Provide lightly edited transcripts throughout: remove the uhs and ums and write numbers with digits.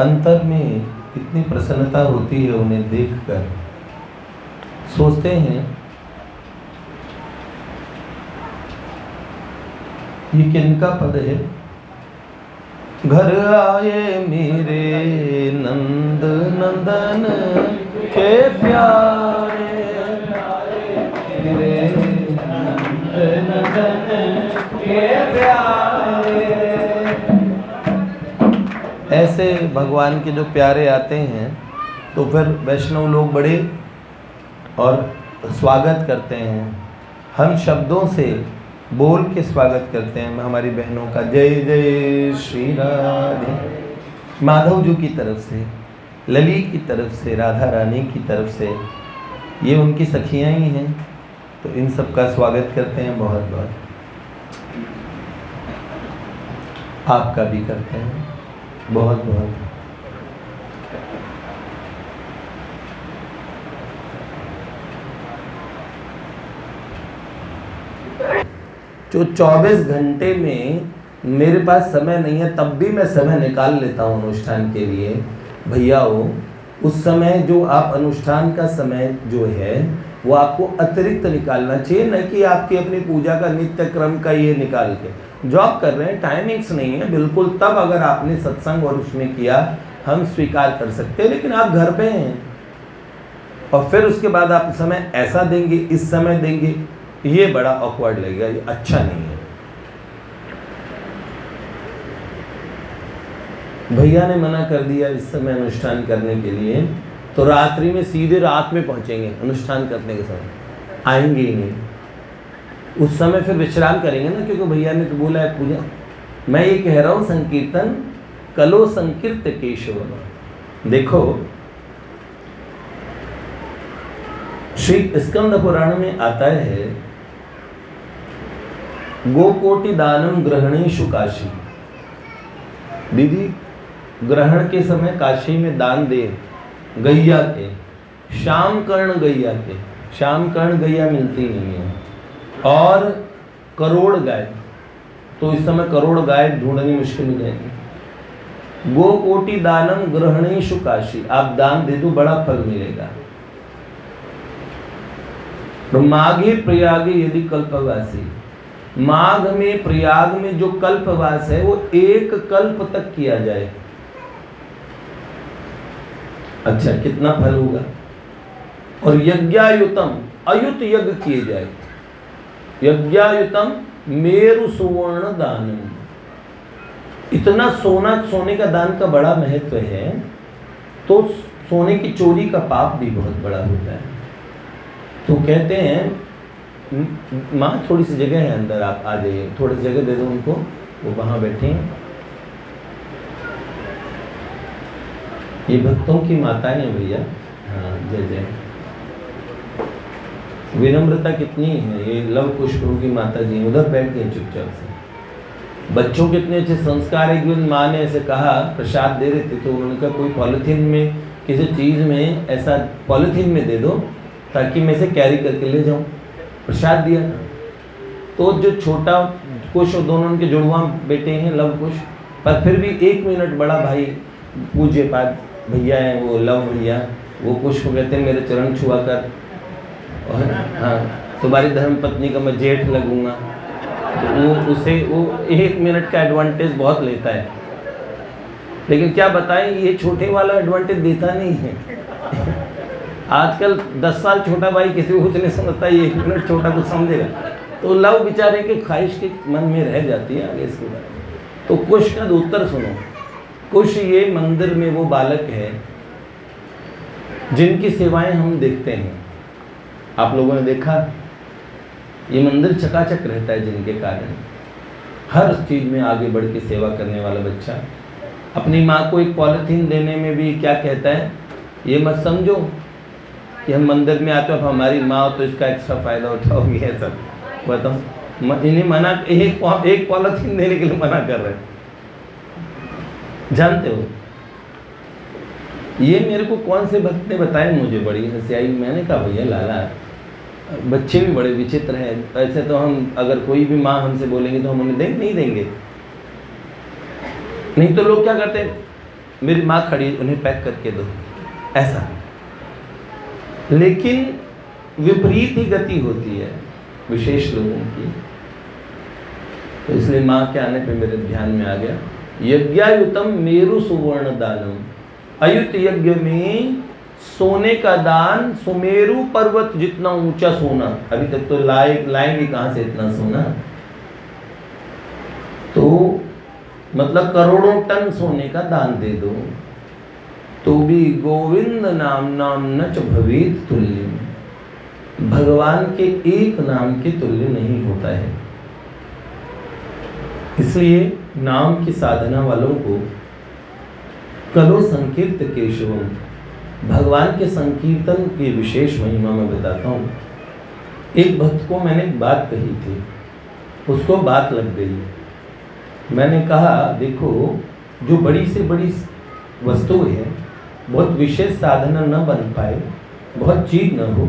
अंतर में इतनी प्रसन्नता होती है उन्हें देखकर। सोचते हैं ये किनका पद है। घर आए मेरे नंद नंदन के प्यारे, मेरे नंद नंदन के प्यारे। ऐसे भगवान के जो प्यारे आते हैं तो फिर वैष्णव लोग बड़े और स्वागत करते हैं। हम शब्दों से बोल के स्वागत करते हैं हमारी बहनों का। जय जय श्री राधे। माधव जी की तरफ से, लली की तरफ से, राधा रानी की तरफ से, ये उनकी सखियां ही हैं, तो इन सब का स्वागत करते हैं बहुत बहुत। आपका भी करते हैं बहुत बहुत। जो 24 घंटे में मेरे पास समय नहीं है तब भी मैं समय निकाल लेता हूँ अनुष्ठान के लिए। भैयाओं, उस समय जो आप अनुष्ठान का समय जो है वो आपको अतिरिक्त निकालना चाहिए, न कि आपकी अपनी पूजा का नित्य क्रम का ये निकाल के। जॉब कर रहे हैं, टाइमिंग्स नहीं है बिल्कुल, तब अगर आपने सत्संग और उसमें किया हम स्वीकार कर सकते हैं, लेकिन आप घर पे हैं और फिर उसके बाद आप समय ऐसा देंगे, इस समय देंगे, ये बड़ा ऑकवर्ड लगेगा, ये अच्छा नहीं है। भैया ने मना कर दिया इस समय अनुष्ठान करने के लिए, तो रात्रि में सीधे रात में पहुंचेंगे अनुष्ठान करने के समय, आएंगे ही नहीं। उस समय फिर विश्राम करेंगे ना, क्योंकि भैया ने तो बोला है पूजा। मैं ये कह रहा हूँ संकीर्तन कलो संकीर्त केशव। देखो श्री स्कंद पुराण में आता है, गोकोटि दानम ग्रहणेषु काशी। दीदी ग्रहण के समय काशी में दान दे गैया के, श्याम कर्ण गैया के। श्याम कर्ण गैया मिलती नहीं है, और करोड़ गाय, तो इस समय करोड़ गाय ढूंढनी मुश्किल हो जाएगी। गोकोटि दानम ग्रहणेषु काशी, आप दान दे दो बड़ा फल मिलेगा। माघे प्रयागे यदि कल्पवासी, माघ में प्रयाग में जो कल्पवास है वो 1 कल्प तक किया जाए, अच्छा कितना फल होगा। और यज्ञायुतम, अयुत यज्ञ किए जाए, यज्ञायुतम मेरु सुवर्ण दानम। इतना सोना, सोने का दान का बड़ा महत्व है, तो सोने की चोरी का पाप भी बहुत बड़ा होता है। तो कहते हैं माँ थोड़ी सी जगह है अंदर, आप आ जाइए, थोड़ी सी जगह दे दो उनको, वो वहाँ बैठे हैं। ये भक्तों की माताएं हैं भैया। हाँ जय जय। विनम्रता कितनी है, ये लव कुश प्रभु की माता जी उधर बैठ गई चुपचाप से। बच्चों के इतने अच्छे संस्कार है कि उन माँ ने ऐसे कहा, प्रसाद दे रहे थे तो उन्होंने कहा कोई पॉलिथीन में, किसी चीज़ में ऐसा पॉलिथीन में दे दो ताकि मैं इसे कैरी करके ले जाऊं। प्रसाद दिया था, तो जो छोटा कुश और दोनों उनके जुड़वा बेटे हैं लव कुश, पर फिर भी 1 मिनट बड़ा भाई पूज्य पाद भैया हैं वो लव भैया, वो कुश को कहते हैं मेरे चरण छुआ कर, और हाँ तुम्हारी धर्म पत्नी का मैं जेठ लगूंगा। तो वो उसे वो 1 मिनट का एडवांटेज बहुत लेता है, लेकिन क्या बताएं ये छोटे वाला एडवांटेज देता नहीं है। आजकल 10 साल छोटा भाई किसी को कुछ नहीं समझता, ये 1 मिनट छोटा कुछ समझेगा, तो लव बेचारे की ख्वाहिश के मन में रह जाती है आगे इसके बाद। तो कुश का उत्तर सुनो। कुश ये मंदिर में वो बालक है जिनकी सेवाएं हम देखते हैं, आप लोगों ने देखा, ये मंदिर चकाचक रहता है जिनके कारण हर चीज़ में आगे बढ़ के सेवा करने वाला बच्चा। अपनी माँ को एक पॉलिथीन देने में भी क्या कहता है, ये मत समझो कि हम मंदिर में आते हो हमारी माँ हो तो इसका एक्स्ट्रा फ़ायदा उठाओगी, है सब बताओ। इन्हें मना एक पॉलिथीन देने के लिए मना कर रहे हैं, जानते हो। ये मेरे को कौन से भक्त ने बताया, मुझे बड़ी हंसी आई। मैंने कहा भैया लाला बच्चे भी बड़े विचित्र हैं, ऐसे तो हम अगर कोई भी माँ हमसे बोलेंगे तो हम उन्हें नहीं देंगे। नहीं तो लोग क्या करते हैं, मेरी माँ खड़ी, उन्हें पैक करके दो, ऐसा। लेकिन विपरीत ही गति होती है विशेष लोगों की। तो इसलिए माँ के आने पे मेरे ध्यान में आ गया, यज्ञायुतम मेरु सुवर्ण दानम, अयुत यज्ञ में सोने का दान सुमेरु पर्वत जितना ऊंचा सोना। अभी तक तो लाएंगे कहां से इतना सोना, तो मतलब करोड़ों टन सोने का दान दे दो तो भी गोविंद नाम न च भवेत तुल्य, भगवान के एक नाम के तुल्य नहीं होता है। इसलिए नाम की साधना वालों को कलो संकीर्त केशवम, भगवान के संकीर्तन की विशेष महिमा मैं बताता हूँ। एक भक्त को मैंने एक बात कही थी, उसको बात लग गई। मैंने कहा देखो, जो बड़ी से बड़ी वस्तु है, बहुत विशेष साधना न बन पाए, बहुत चीज न हो,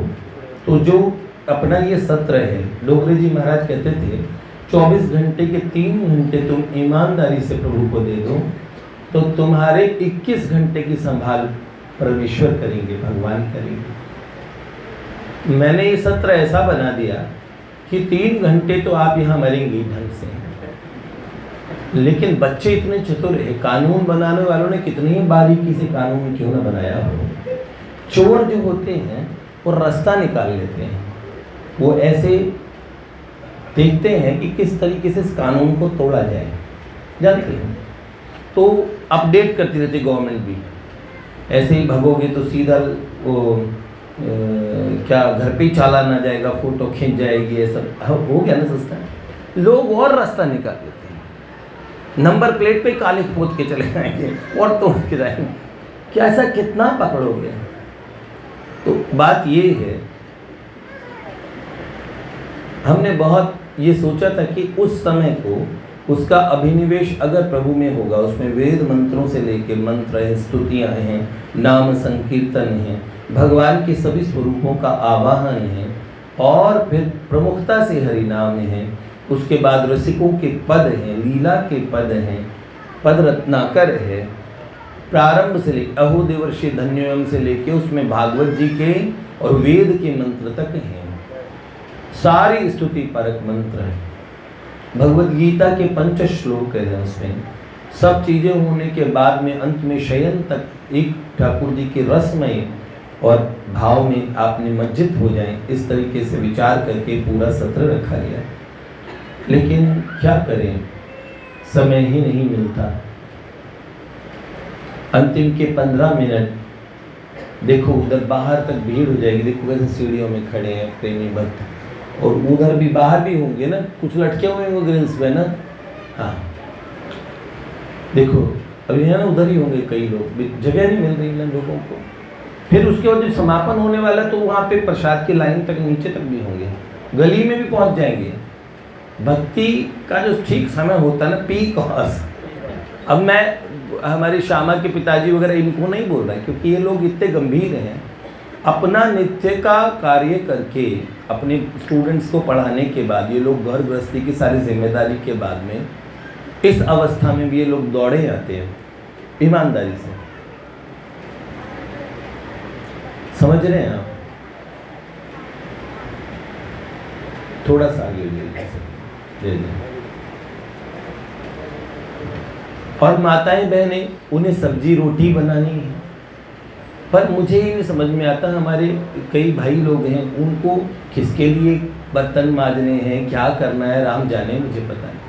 तो जो अपना ये सत्र है, डोगरे जी महाराज कहते थे 24 घंटे के 3 घंटे तुम ईमानदारी से प्रभु को दे दो तो तुम्हारे 21 घंटे की संभाल परमेश्वर करेंगे, भगवान करेंगे। मैंने ये सत्र ऐसा बना दिया कि 3 घंटे तो आप यहाँ मरेंगे ढंग से, लेकिन बच्चे इतने चतुर है, कानून बनाने वालों ने कितनी बारीकी से कानून क्यों ना बनाया हो, चोर जो होते हैं वो रास्ता निकाल लेते हैं, वो ऐसे देखते हैं कि किस तरीके से इस कानून को तोड़ा जाए, जानते हैं, तो अपडेट करती रहती गवर्नमेंट भी। ऐसे ही भगोगे तो सीधा वो क्या घर पे ही चालान आ जाएगा, फोटो खींच जाएगी, ये सब हो गया ना सिस्टम। लोग और रास्ता निकाल लेते हैं, नंबर प्लेट पे काले पोत के चले जाएंगे और तोड़ के जाएंगे। क्या ऐसा कितना पकड़ोगे? तो बात ये है, हमने बहुत ये सोचा था कि उस समय को उसका अभिनिवेश अगर प्रभु में होगा, उसमें वेद मंत्रों से लेके मंत्र हैं, स्तुतियाँ हैं, नाम संकीर्तन हैं, भगवान के सभी स्वरूपों का आवाहन है, और फिर प्रमुखता से हरि नाम है, उसके बाद रसिकों के पद हैं, लीला के पद हैं, पद रत्नाकर है, प्रारंभ से लेकर अहो देवर्षि धन्योयम से लेके उसमें भागवत जी के और वेद के मंत्र तक हैं, सारी स्तुति परक मंत्र है। भगवत गीता के 5 श्लोक हैं, उसमें सब चीज़ें होने के बाद में अंत में शयन तक एक ठाकुर जी के रसमय और भाव में आप निमज्जित हो जाएं, इस तरीके से विचार करके पूरा सत्र रखा गया। लेकिन क्या करें, समय ही नहीं मिलता। अंतिम के 15 मिनट देखो, उधर बाहर तक भीड़ हो जाएगी, देखो कैसे सीढ़ियों में खड़े हैं प्रेमी भक्त, और उधर भी बाहर भी होंगे ना, कुछ लटके हुए हैं वो ग्रिल्स पे ना, हाँ देखो अभी है ना, उधर ही होंगे कई लोग, जगह नहीं मिल रही ना लोगों को। फिर उसके बाद जब समापन होने वाला तो वहाँ पे प्रसाद की लाइन तक नीचे तक भी होंगे, गली में भी पहुँच जाएंगे। भक्ति का जो ठीक समय होता है ना, पीक हॉर्स। अब मैं हमारे श्यामा के पिताजी वगैरह इनको नहीं बोल रहा है, क्योंकि ये लोग इतने गंभीर हैं, अपना नित्य का कार्य करके अपने स्टूडेंट्स को पढ़ाने के बाद ये लोग घर गृहस्थी की सारी जिम्मेदारी के बाद में इस अवस्था में भी ये लोग दौड़े आते हैं ईमानदारी से। समझ रहे हैं आप? थोड़ा सा आगे ले लें। और माताएं बहनें, उन्हें सब्जी रोटी बनानी है, पर मुझे ही नहीं समझ में आता, हमारे कई भाई लोग हैं, उनको किसके लिए बर्तन मांजने हैं, क्या करना है, राम जाने, मुझे पता नहीं।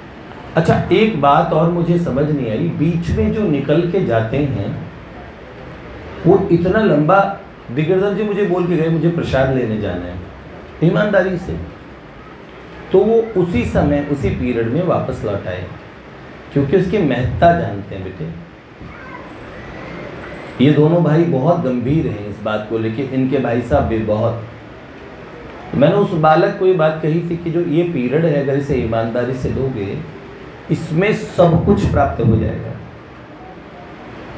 अच्छा, एक बात और मुझे समझ नहीं आई, बीच में जो निकल के जाते हैं वो इतना लंबा, दिग्गजर जी मुझे बोल के गए मुझे प्रसाद लेने जाना है ईमानदारी से, तो वो उसी समय उसी पीरियड में वापस लौट आए, क्योंकि उसकी महत्ता जानते हैं बेटे। ये दोनों भाई बहुत गंभीर हैं इस बात को लेके, इनके भाई साहब भी बहुत। मैंने उस बालक को ये बात कही थी कि जो ये पीरियड है, अगर इसे ईमानदारी से दोगे, इसमें सब कुछ प्राप्त हो जाएगा।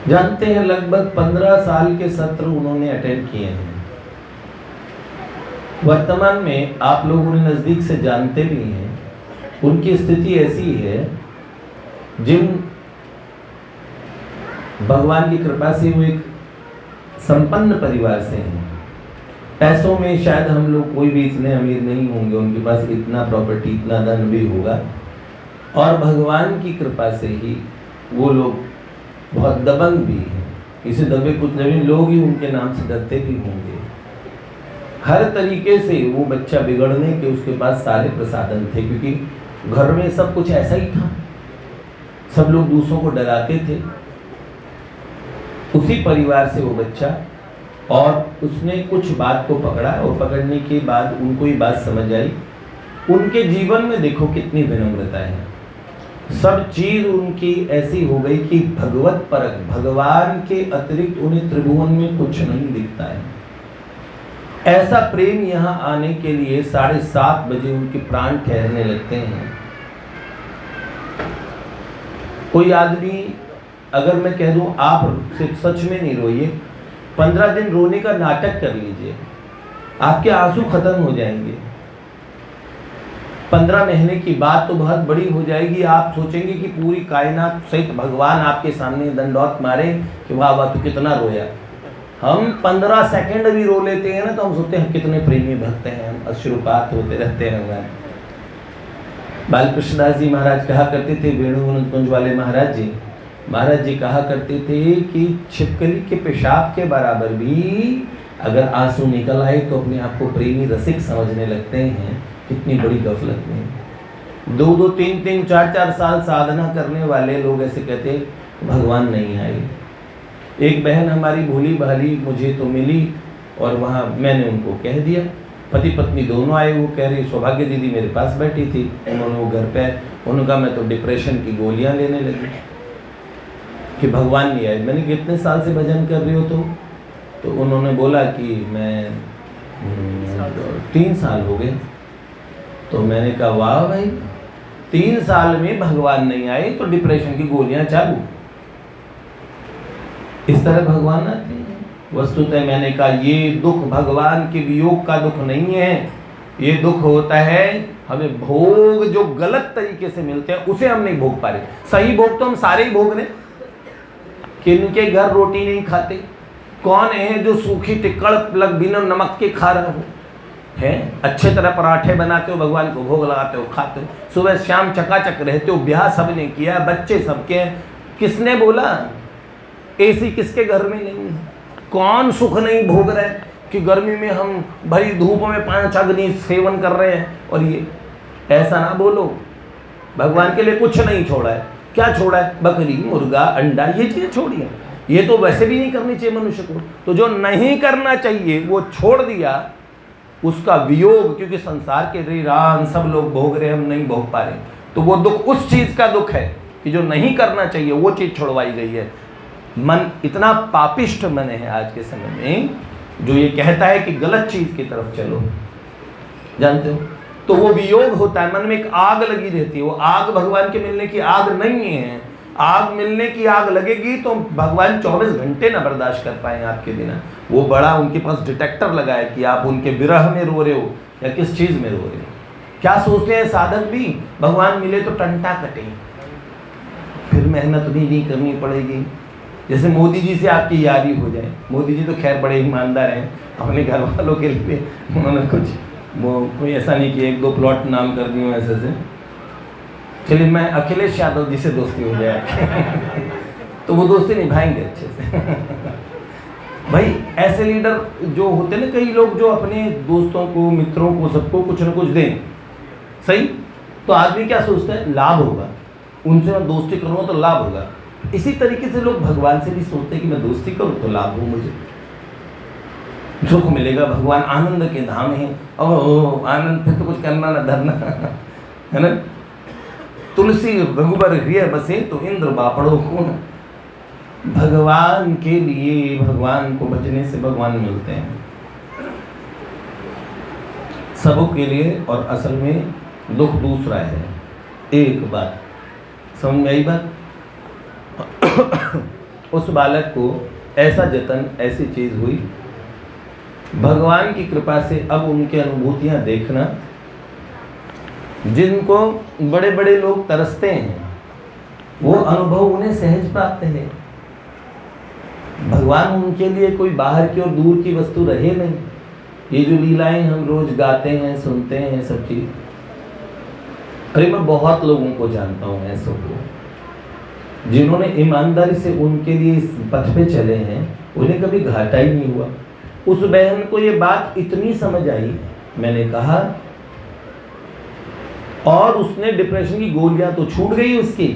जानते हैं, लगभग 15 साल के सत्र उन्होंने अटेंड किए हैं। वर्तमान में आप लोग उन्हें नज़दीक से जानते भी हैं, उनकी स्थिति ऐसी है, जिन भगवान की कृपा से वो एक संपन्न परिवार से हैं। पैसों में शायद हम लोग कोई भी इतने अमीर नहीं होंगे, उनके पास इतना प्रॉपर्टी, इतना धन भी होगा, और भगवान की कृपा से ही वो लोग बहुत दबंग भी हैं। इसे दबे कुचले लोग ही उनके नाम से डरते भी होंगे। हर तरीके से वो बच्चा बिगड़ने के उसके पास सारे प्रसाधन थे, क्योंकि घर में सब कुछ ऐसा ही था, सब लोग दूसरों को डराते थे। उसी परिवार से वो बच्चा, और उसने कुछ बात को पकड़ा, और पकड़ने के बाद उनको ये बात समझ आई। उनके जीवन में देखो कितनी विनम्रता है, सब चीज उनकी ऐसी हो गई कि भगवत परक, भगवान के अतिरिक्त उन्हें त्रिभुवन में कुछ नहीं दिखता है। ऐसा प्रेम यहाँ आने के लिए 7:30 बजे उनके प्राण ठहरने लगते हैं। कोई आदमी अगर मैं कह दूं आप सच में नहीं रोइए, 15 दिन रोने का नाटक कर लीजिए, आपके आंसू खत्म हो जाएंगे। 15 महीने की बात तो बहुत बड़ी हो जाएगी, आप सोचेंगे कि पूरी कायनात सहित भगवान आपके सामने दंडौत मारे कि वाह वाह तू कितना रोया। हम 15 सेकंड भी रो लेते हैं ना, तो हम सोचते हैं कितने प्रेमी भक्त हैं, हम अश्रुपात होते रहते हैं भगवान। बालकृष्ण दास जी महाराज कहा करते थे, वेणुवन कुंज वाले महाराज जी कहा करते थे कि छिपकली के पेशाब के बराबर भी अगर आंसू निकल आए तो अपने आप को प्रेमी रसिक समझने लगते हैं। कितनी बड़ी गफलत में 2-2, 3-3, 4-4 साल साधना करने वाले लोग ऐसे कहते भगवान नहीं आए। एक बहन हमारी भोली भाली मुझे तो मिली, और वहाँ मैंने उनको कह दिया, पति पत्नी दोनों आए। वो कह रही सौभाग्य दीदी मेरे पास बैठी थी, उन्होंने वो घर पे, उन्होंने कहा मैं तो डिप्रेशन की गोलियां लेने लगी कि भगवान नहीं आए। मैंने कितने साल से भजन कर रही हो तो उन्होंने बोला कि मैं 3 साल हो गए। तो मैंने कहा वाह भाई, 3 साल में भगवान नहीं आए तो डिप्रेशन की गोलियां चालू। इस तरह भगवान आते हैं। वस्तुतः मैंने कहा ये दुख भगवान के वियोग का दुख नहीं है, ये दुख होता है हमें भोग जो गलत तरीके से मिलते हैं उसे हम नहीं भोग पा रहे। सही भोग तो हम सारे ही भोग रहे। किनके घर रोटी नहीं खाते? कौन है जो सूखी टिक्कड़ बिना नमक के खा रहा हो? है अच्छे तरह पराठे बनाते हो, भगवान को भोग लगाते हो, खाते हो, सुबह शाम चकाचक रहते हो, ब्याह सबने किया, बच्चे सबके हैं। किसने बोला एसी किसके घर में नहीं है? कौन सुख नहीं भोग रहा है कि गर्मी में हम भरी धूप में 5 अग्नि सेवन कर रहे हैं? और ये ऐसा ना बोलो, भगवान के लिए कुछ नहीं छोड़ा है। क्या छोड़ा है? बकरी, मुर्गा, अंडा, ये चीज़ें छोड़ी है। ये तो वैसे भी नहीं करनी चाहिए मनुष्य को। तो जो नहीं करना चाहिए वो छोड़ दिया, उसका वियोग, क्योंकि संसार के रीरान सब लोग भोग रहे, हम नहीं भोग पा रहे, तो वो दुख उस चीज़ का दुख है कि जो नहीं करना चाहिए वो चीज़ छुड़वाई गई है। मन इतना पापिष्ट मन है आज के समय में, जो ये कहता है कि गलत चीज़ की तरफ चलो, जानते हो? तो वो वियोग होता है, मन में एक आग लगी रहती है। वो आग भगवान के मिलने की आग नहीं है। आग मिलने की आग लगेगी तो भगवान 24 घंटे ना बर्दाश्त कर पाए आपके बिना। वो बड़ा उनके पास डिटेक्टर लगा है कि आप उनके विरह में रो रहे हो या किस चीज़ में रो रहे हो। क्या सोचते हैं साधक भी, भगवान मिले तो टंटा कटे, फिर मेहनत भी नहीं करनी पड़ेगी। जैसे मोदी जी से आपकी यारी हो जाए। मोदी जी तो खैर बड़े ईमानदार हैं, अपने घर वालों के लिए उन्होंने कुछ वो कोई ऐसा नहीं कि 1-2 प्लॉट नाम कर दिए ऐसे से। चलिए मैं अखिलेश यादव जी से दोस्ती हो जाए तो वो दोस्ती निभाएंगे अच्छे से भाई ऐसे लीडर जो होते ना, कई लोग जो अपने दोस्तों को, मित्रों को, सबको कुछ न कुछ दें, सही, तो आदमी क्या सोचता है? लाभ होगा, उनसे मैं दोस्ती करूँगा तो लाभ होगा। इसी तरीके से लोग भगवान से भी सोचते हैं कि मैं दोस्ती करूँ तो लाभ हो, मुझे सुख मिलेगा, भगवान आनंद के धाम है। ओह आनंद, फिर तो कुछ करना ना धरना है ना। तुलसी रघुबर हृदय बसे तो इंद्र बापड़ो कौन। भगवान के लिए, भगवान को बचने से भगवान मिलते हैं सबों के लिए। और असल में दुख दूसरा है। एक बात समझ में आई बात? उस बालक को ऐसा जतन, ऐसी चीज हुई, भगवान की कृपा से अब उनकी अनुभूतियां देखना, जिनको बड़े बड़े लोग तरसते हैं वो अनुभव उन्हें सहज प्राप्त है। भगवान उनके लिए कोई बाहर की और दूर की वस्तु रहे नहीं। ये जो लीलाएं हम रोज गाते हैं, सुनते हैं, सब चीज, अरे मैं बहुत लोगों को जानता हूँ ऐसों को जिन्होंने ईमानदारी से उनके लिए इस पथ पे चले हैं, उन्हें कभी घाटा ही नहीं हुआ। उस बहन को ये बात इतनी समझ आई, मैंने कहा, और उसने डिप्रेशन की गोलियां तो छूट गई उसकी,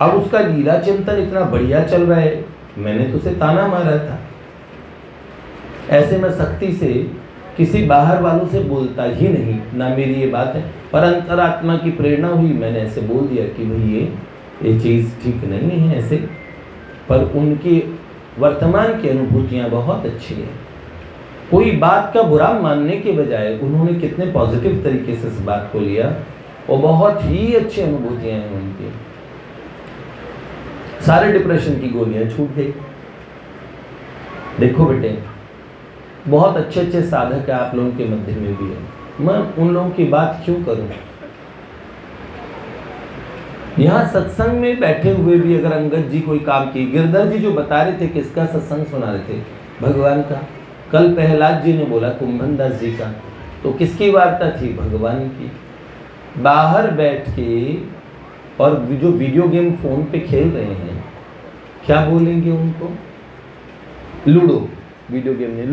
अब उसका लीला चिंतन इतना बढ़िया चल रहा है। मैंने तो उसे ताना मारा था। ऐसे में सख्ती से किसी बाहर वालों से बोलता ही नहीं, ना मेरी ये बात है, पर अंतरात्मा की प्रेरणा हुई, मैंने ऐसे बोल दिया कि भाई ये चीज़ ठीक नहीं है ऐसे। पर उनकी वर्तमान की अनुभूतियाँ बहुत अच्छी हैं। कोई बात का बुरा मानने के बजाय उन्होंने कितने पॉजिटिव तरीके से इस बात को लिया, और बहुत ही अच्छी अनुभूतियाँ हैं उनकी। सारे डिप्रेशन की गोलियां छूट गई। देखो बेटे, बहुत अच्छे अच्छे साधक आप लोगों के मध्य में भी है, मैं उन लोगों की बात क्यों करूं। यहाँ सत्संग में बैठे हुए भी अगर अंगद जी कोई काम की, गिरधर जी जो बता रहे थे किसका सत्संग सुना रहे थे, भगवान का। कल प्रहलाद जी ने बोला कुंभन दास जी का, तो किसकी वार्ता थी, भगवान की। बाहर बैठ के और जो वीडियो गेम फोन पे खेल रहे हैं, क्या बोलेंगे उनको, लूडो, वीडियो गेम में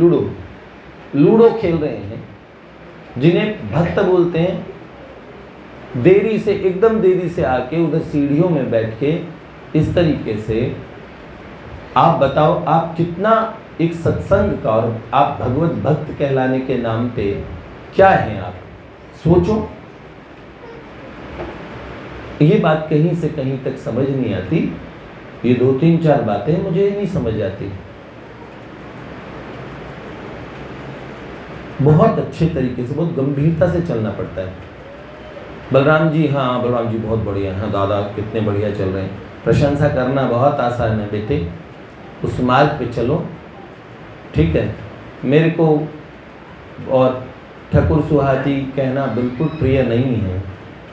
लूडो खेल रहे हैं, जिन्हें भक्त बोलते हैं। देरी से, एकदम देरी से आके उधर सीढ़ियों में बैठ के इस तरीके से, आप बताओ आप कितना एक सत्संग का, और आप भगवत भक्त कहलाने के नाम पे क्या हैं आप, सोचो। ये बात कहीं से कहीं तक समझ नहीं आती। ये 2-3-4 बातें मुझे नहीं समझ आती। बहुत अच्छे तरीके से, बहुत गंभीरता से चलना पड़ता है। बलराम जी, हाँ बलराम जी बहुत बढ़िया, हाँ दादा कितने बढ़िया चल रहे हैं। प्रशंसा करना बहुत आसान है बेटे, उस मार्ग पे चलो, ठीक है। मेरे को और ठाकुर सुहाती कहना बिल्कुल प्रिय नहीं है।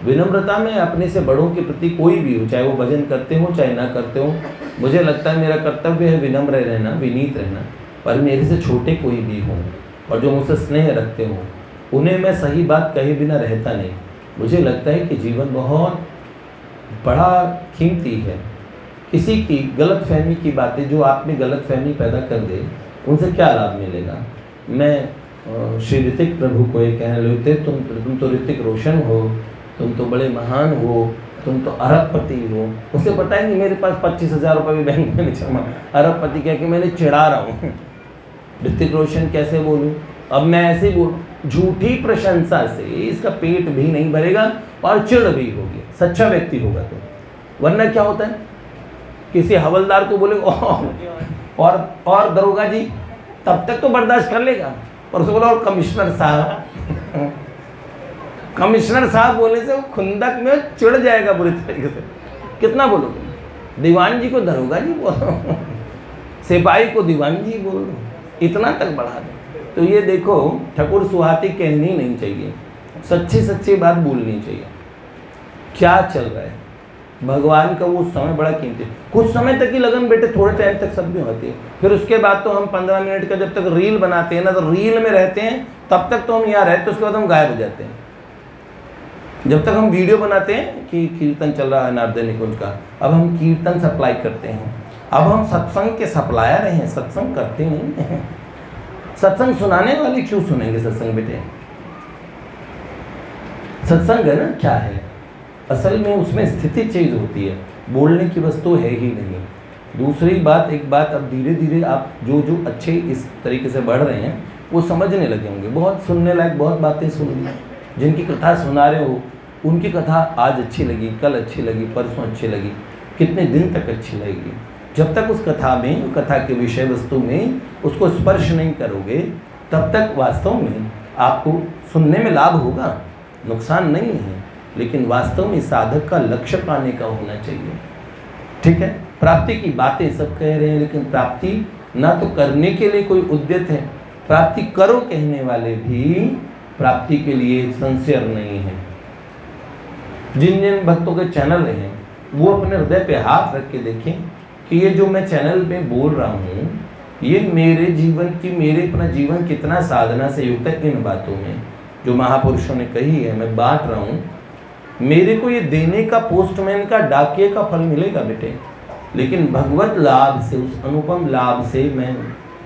विनम्रता में अपने से बड़ों के प्रति कोई भी हो, चाहे वो भजन करते हो चाहे ना करते हो, मुझे लगता है मेरा कर्तव्य है विनम्र रहना, विनीत रहना। पर मेरे से छोटे कोई भी हों और जो मुझसे स्नेह रखते हों, उन्हें मैं सही बात कहे बिना रहता नहीं। मुझे लगता है कि जीवन बहुत बड़ा कीमती है। किसी की गलतफहमी की बातें जो आप में गलतफहमी पैदा कर दे, उनसे क्या लाभ मिलेगा। मैं श्री ऋतिक प्रभु को ये कहने लगे, तुम तो ऋतिक रोशन हो, तुम तो बड़े महान हो, तुम तो अरबपति हो। उसे पता ही नहीं मेरे पास 25,000 रुपये भी बैंक में नहीं जमा। अरबपति कह के मैंने चिढ़ा रहा हूँ। ऋतिक रोशन कैसे बोलूँ, अब मैं ऐसे ही बोलूँ। झूठी प्रशंसा से इसका पेट भी नहीं भरेगा और चिढ़ भी होगी, सच्चा व्यक्ति होगा तो। वरना क्या होता है, किसी हवलदार को बोले और दरोगा जी, तब तक तो बर्दाश्त कर लेगा, और उसको बोला और कमिश्नर साहब कमिश्नर साहब बोलने से वो खुंदक में चिढ़ जाएगा बुरी तरीके से। कितना बोलोगे, दीवान जी को दरोगा जी बोलो, सिपाही को दीवान जी बोलो, इतना तक बढ़ा दो। तो ये देखो, ठाकुर सुहाती कहनी नहीं चाहिए, सच्ची सच्ची बात बोलनी चाहिए। क्या चल रहा है, भगवान का वो समय बड़ा कीमती। कुछ समय तक ही लगन बेटे, थोड़े टाइम तक सब भी होती है, फिर उसके बाद तो हम 15 मिनट का जब तक रील बनाते हैं ना, तो रील में रहते हैं, तब तक तो हम यहाँ रहते हैं, उसके बाद हम गायब हो जाते हैं। जब तक हम वीडियो बनाते हैं कि कीर्तन चल रहा है नारद निकुंज का, अब हम कीर्तन सप्लाई करते हैं, अब हम सत्संग के सप्लायर हैं, सत्संग करते नहीं हैं। सत्संग सुनाने वाले क्यों सुनेंगे सत्संग बेटे। सत्संग है ना, क्या है असल में, उसमें स्थिति चेंज होती है, बोलने की वस्तु है ही नहीं। दूसरी बात, एक बात, अब धीरे धीरे आप जो अच्छे इस तरीके से बढ़ रहे हैं वो समझने लगे होंगे। बहुत सुनने लायक बहुत बातें सुन ली, जिनकी कथा सुना रहे हो उनकी कथा आज अच्छी लगी, कल अच्छी लगी, परसों अच्छी लगी, कितने दिन तक अच्छी लगेगी। जब तक उस कथा में, कथा के विषय वस्तु में उसको स्पर्श नहीं करोगे, तब तक वास्तव में आपको सुनने में लाभ होगा, नुकसान नहीं है। लेकिन वास्तव में साधक का लक्ष्य पाने का होना चाहिए, ठीक है। प्राप्ति की बातें सब कह रहे हैं, लेकिन प्राप्ति ना तो करने के लिए कोई उद्यत है, प्राप्ति करो कहने वाले भी प्राप्ति के लिए सिंसियर नहीं है। जिन जिन भक्तों के चैनल हैं वो अपने हृदय पे हाथ रख के देखें कि ये जो मैं चैनल में बोल रहा हूँ ये मेरे जीवन की, मेरे अपना जीवन कितना साधना से युक्त है इन बातों में जो महापुरुषों ने कही है मैं बांट रहा हूँ। मेरे को ये देने का, पोस्टमैन का, डाकिए का फल मिलेगा बेटे, लेकिन भगवत लाभ से, उस अनुपम लाभ से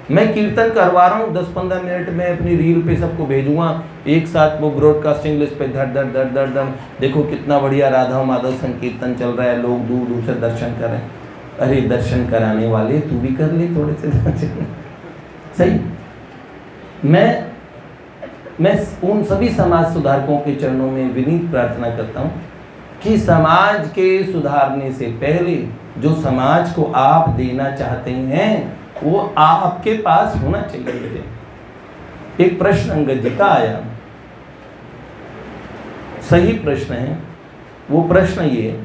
मैं कीर्तन करवा रहा हूँ 10-15 मिनट में अपनी रील पे सबको भेजूंगा एक साथ, वो ब्रॉडकास्टिंग लिस्ट पे धड़ धड़ धड़ धड़ धड़, देखो कितना बढ़िया राधा माधव संकीर्तन चल रहा है, लोग दूर दूर से दर्शन कर रहे हैं। अरे दर्शन कराने वाले तू भी कर ले थोड़े से दर्शन। सही। मैं उन सभी समाज सुधारकों के चरणों में विनीत प्रार्थना करता हूँ कि समाज के सुधारने से पहले जो समाज को आप देना चाहते हैं वो आपके पास होना चाहिए बेटे। एक प्रश्न अंगद जी का आया, सही प्रश्न है वो। प्रश्न ये